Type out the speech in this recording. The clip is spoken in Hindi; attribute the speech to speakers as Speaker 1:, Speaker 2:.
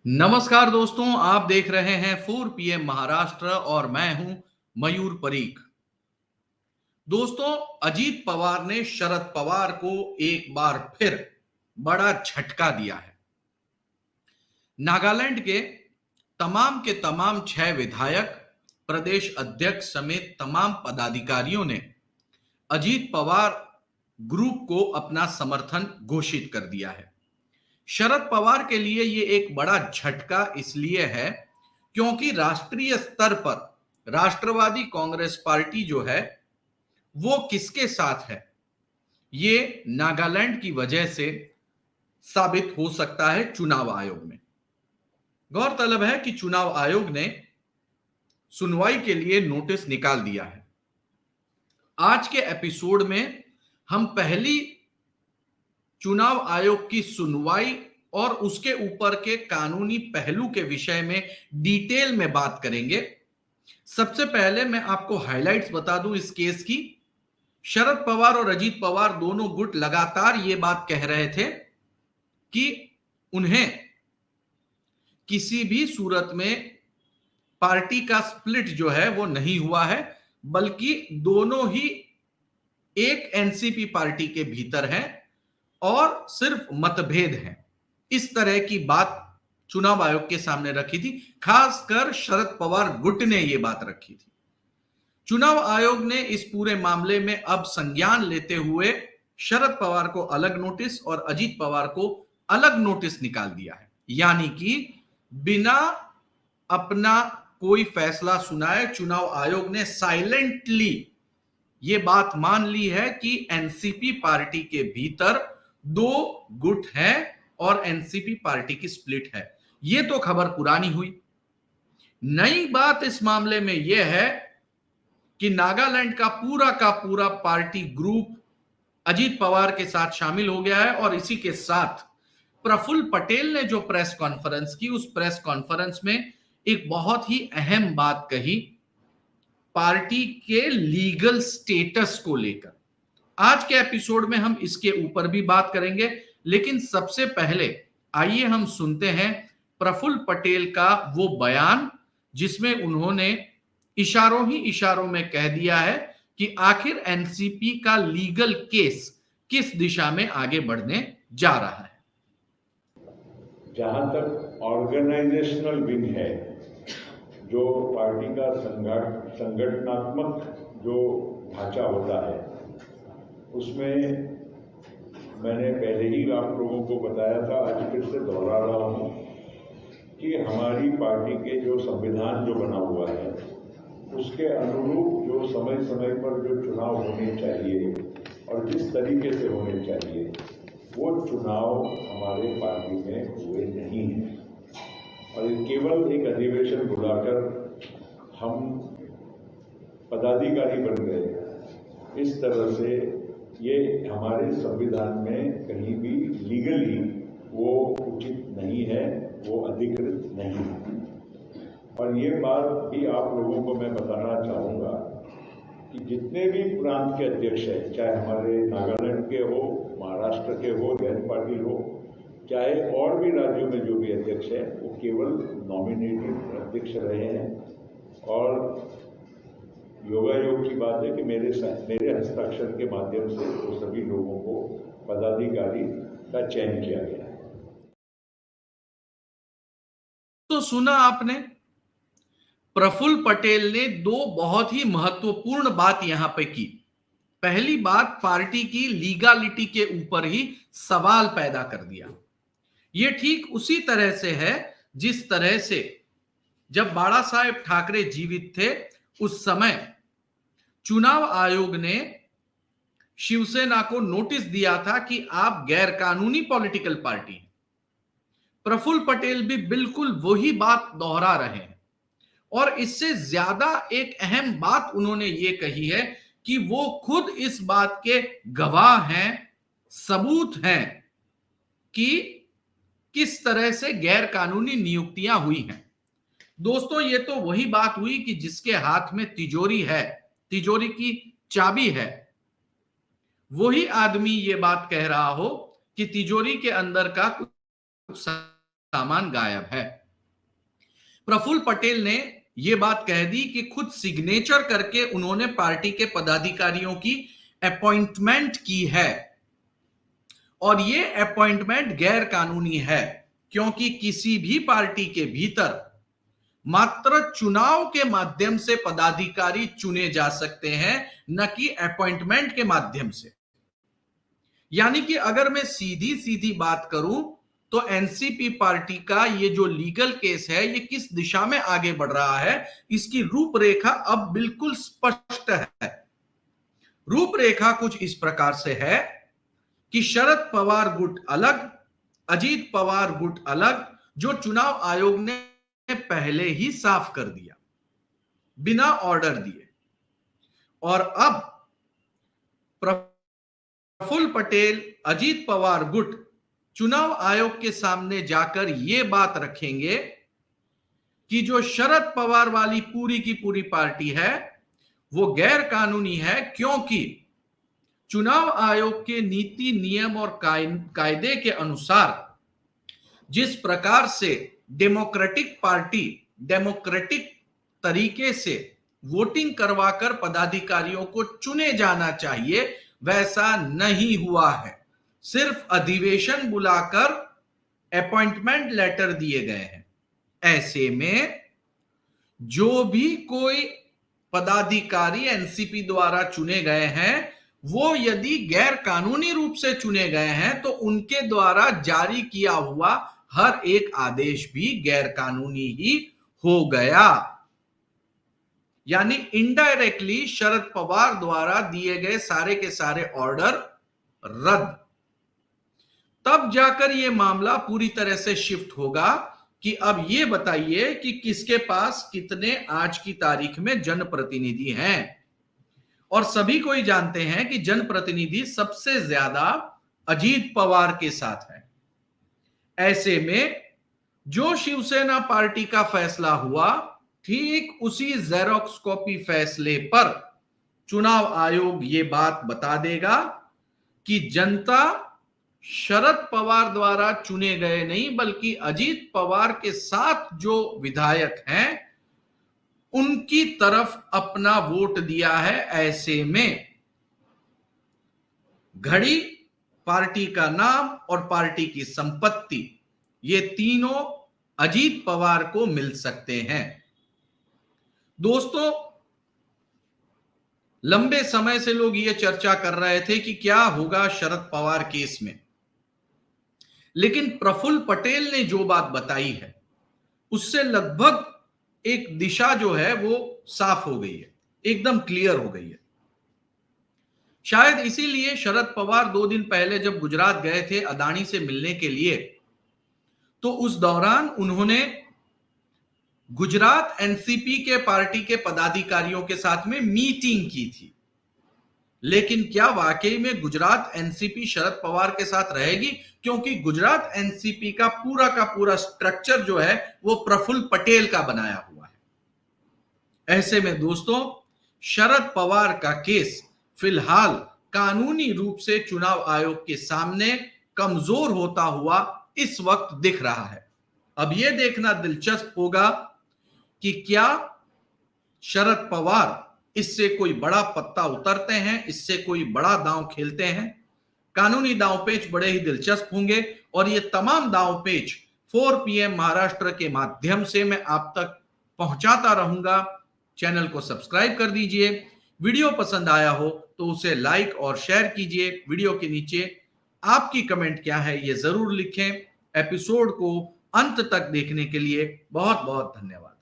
Speaker 1: नमस्कार दोस्तों, आप देख रहे हैं 4 पीएम महाराष्ट्र और मैं हूं मयूर परीख। दोस्तों, अजीत पवार ने शरद पवार को एक बार फिर बड़ा झटका दिया है। नागालैंड के तमाम 6 विधायक, प्रदेश अध्यक्ष समेत तमाम पदाधिकारियों ने अजीत पवार ग्रुप को अपना समर्थन घोषित कर दिया है। शरद पवार के लिए यह एक बड़ा झटका इसलिए है क्योंकि राष्ट्रीय स्तर पर राष्ट्रवादी कांग्रेस पार्टी जो है वो किसके साथ है, ये नागालैंड की वजह से साबित हो सकता है चुनाव आयोग में। गौरतलब है कि चुनाव आयोग ने सुनवाई के लिए नोटिस निकाल दिया है। आज के एपिसोड में हम पहली चुनाव आयोग की सुनवाई और उसके ऊपर के कानूनी पहलू के विषय में डिटेल में बात करेंगे। सबसे पहले मैं आपको हाइलाइट्स बता दूं इस केस की। शरद पवार और अजीत पवार दोनों गुट लगातार ये बात कह रहे थे कि उन्हें किसी भी सूरत में पार्टी का स्प्लिट जो है वो नहीं हुआ है, बल्कि दोनों ही एक एनसीपी पार्टी के भीतर हैं और सिर्फ मतभेद हैं। इस तरह की बात चुनाव आयोग के सामने रखी थी, खासकर शरद पवार गुट ने यह बात रखी थी। चुनाव आयोग ने इस पूरे मामले में अब संज्ञान लेते हुए शरद पवार को अलग नोटिस और अजीत पवार को अलग नोटिस निकाल दिया है। यानी कि बिना अपना कोई फैसला सुनाए चुनाव आयोग ने साइलेंटली ये बात मान ली है कि एनसीपी पार्टी के भीतर 2 गुट हैं और एनसीपी पार्टी की स्प्लिट है। ये तो खबर पुरानी हुई। नई बात इस मामले में यह है कि नागालैंड का पूरा पार्टी ग्रुप अजीत पवार के साथ शामिल हो गया है और इसी के साथ प्रफुल्ल पटेल ने जो प्रेस कॉन्फ्रेंस की, उस प्रेस कॉन्फ्रेंस में एक बहुत ही अहम बात कही पार्टी के लीगल स्टेटस को लेकर। आज के एपिसोड में हम इसके ऊपर भी बात करेंगे, लेकिन सबसे पहले आइए हम सुनते हैं प्रफुल्ल पटेल का वो बयान जिसमें उन्होंने इशारों में कह दिया है कि आखिर एनसीपी का लीगल केस किस दिशा में आगे बढ़ने जा रहा है।
Speaker 2: जहां तक ऑर्गेनाइजेशनल विंग है, जो पार्टी का संगठनात्मक जो ढांचा होता है, उसमें मैंने पहले ही आप लोगों को बताया था, आज फिर से दोहरा रहा हूं कि हमारी पार्टी के जो संविधान जो बना हुआ है उसके अनुरूप जो समय समय पर जो चुनाव होने चाहिए और जिस तरीके से होने चाहिए वो चुनाव हमारे पार्टी में हुए नहीं है। और केवल एक अधिवेशन बुलाकर हम पदाधिकारी बन गए, इस तरह से ये हमारे संविधान में कहीं भी लीगली वो उचित नहीं है, वो अधिकृत नहीं है। और ये बात भी आप लोगों को मैं बताना चाहूँगा कि जितने भी प्रांत के अध्यक्ष हैं, चाहे हमारे नागालैंड के हो, महाराष्ट्र के हो, जयंत पाटिल हो, चाहे और भी राज्यों में जो भी अध्यक्ष है, वो केवल नॉमिनेटेड अध्यक्ष रहे हैं। और योगायोग की बात है कि मेरे हस्ताक्षर के माध्यम से वो सभी लोगों को पदाधिकारी का चयन किया गया है।
Speaker 1: तो सुना आपने, प्रफुल्ल पटेल ने 2 बहुत ही महत्वपूर्ण बात यहां पे की। पहली बात, पार्टी की लीगलिटी के ऊपर ही सवाल पैदा कर दिया। यह ठीक उसी तरह से है जिस तरह से जब बाला साहेब ठाकरे जीवित थे उस समय चुनाव आयोग ने शिवसेना को नोटिस दिया था कि आप गैर कानूनी पॉलिटिकल पार्टी हैं। प्रफुल्ल पटेल भी बिल्कुल वही बात दोहरा रहे हैं और इससे ज्यादा एक अहम बात उन्होंने ये कही है कि वो खुद इस बात के गवाह हैं, सबूत हैं कि किस तरह से गैर कानूनी नियुक्तियां हुई हैं। दोस्तों, ये तो वही बात हुई कि जिसके हाथ में तिजोरी है, तिजोरी की चाबी है, वही आदमी ये बात कह रहा हो कि तिजोरी के अंदर का कुछ सामान गायब है। प्रफुल्ल पटेल ने यह बात कह दी कि खुद सिग्नेचर करके उन्होंने पार्टी के पदाधिकारियों की अपॉइंटमेंट की है और यह अपॉइंटमेंट गैर कानूनी है, क्योंकि किसी भी पार्टी के भीतर मात्र चुनाव के माध्यम से पदाधिकारी चुने जा सकते हैं, न कि अपॉइंटमेंट के माध्यम से। यानी कि अगर मैं सीधी सीधी बात करूं तो एनसीपी पार्टी का ये जो लीगल केस है, ये किस दिशा में आगे बढ़ रहा है, इसकी रूपरेखा अब बिल्कुल स्पष्ट है। रूपरेखा कुछ इस प्रकार से है कि शरद पवार गुट अलग, अजीत पवार गुट अलग, जो चुनाव आयोग ने पहले ही साफ कर दिया बिना ऑर्डर दिए। और अब प्रफुल्ल पटेल, अजीत पवार गुट चुनाव आयोग के सामने जाकर यह बात रखेंगे कि जो शरद पवार वाली पूरी की पूरी पार्टी है वो गैर कानूनी है, क्योंकि चुनाव आयोग के नीति, नियम और कायदे के अनुसार जिस प्रकार से डेमोक्रेटिक पार्टी डेमोक्रेटिक तरीके से वोटिंग करवाकर पदाधिकारियों को चुने जाना चाहिए, वैसा नहीं हुआ है। सिर्फ अधिवेशन बुलाकर अपॉइंटमेंट लेटर दिए गए हैं। ऐसे में जो भी कोई पदाधिकारी एनसीपी द्वारा चुने गए हैं, वो यदि गैर कानूनी रूप से चुने गए हैं तो उनके द्वारा जारी किया हुआ हर एक आदेश भी गैर कानूनी ही हो गया। यानी इनडायरेक्टली शरद पवार द्वारा दिए गए सारे के सारे ऑर्डर रद्द। तब जाकर यह मामला पूरी तरह से शिफ्ट होगा कि अब यह बताइए कि किसके पास कितने आज की तारीख में जनप्रतिनिधि हैं। और सभी कोई जानते हैं कि जनप्रतिनिधि सबसे ज्यादा अजीत पवार के साथ है। ऐसे में जो शिवसेना पार्टी का फैसला हुआ, ठीक उसी जेरोक्स कॉपी फैसले पर चुनाव आयोग ये बात बता देगा कि जनता शरद पवार द्वारा चुने गए नहीं, बल्कि अजीत पवार के साथ जो विधायक हैं उनकी तरफ अपना वोट दिया है। ऐसे में घड़ी, पार्टी का नाम और पार्टी की संपत्ति, ये तीनों अजीत पवार को मिल सकते हैं। दोस्तों, लंबे समय से लोग ये चर्चा कर रहे थे कि क्या होगा शरद पवार केस में, लेकिन प्रफुल्ल पटेल ने जो बात बताई है उससे लगभग एक दिशा जो है वो साफ हो गई है, एकदम क्लियर हो गई है। शायद इसीलिए शरद पवार 2 दिन पहले जब गुजरात गए थे अदानी से मिलने के लिए, तो उस दौरान उन्होंने गुजरात एनसीपी के पार्टी के पदाधिकारियों के साथ में मीटिंग की थी। लेकिन क्या वाकई में गुजरात एनसीपी शरद पवार के साथ रहेगी? क्योंकि गुजरात एनसीपी का पूरा स्ट्रक्चर जो है वो प्रफुल्ल पटेल का बनाया हुआ है। ऐसे में दोस्तों, शरद पवार का केस फिलहाल कानूनी रूप से चुनाव आयोग के सामने कमजोर होता हुआ इस वक्त दिख रहा है। अब यह देखना दिलचस्प होगा कि क्या शरद पवार इससे कोई बड़ा पत्ता उतरते हैं, इससे कोई बड़ा दांव खेलते हैं। कानूनी दांव पेच बड़े ही दिलचस्प होंगे और ये तमाम दांव पेच 4 PM महाराष्ट्र के माध्यम से मैं आप तक पहुंचाता रहूंगा। चैनल को सब्सक्राइब कर दीजिए। वीडियो पसंद आया हो तो उसे लाइक और शेयर कीजिए। वीडियो के नीचे आपकी कमेंट क्या है ये जरूर लिखें। एपिसोड को अंत तक देखने के लिए बहुत बहुत धन्यवाद।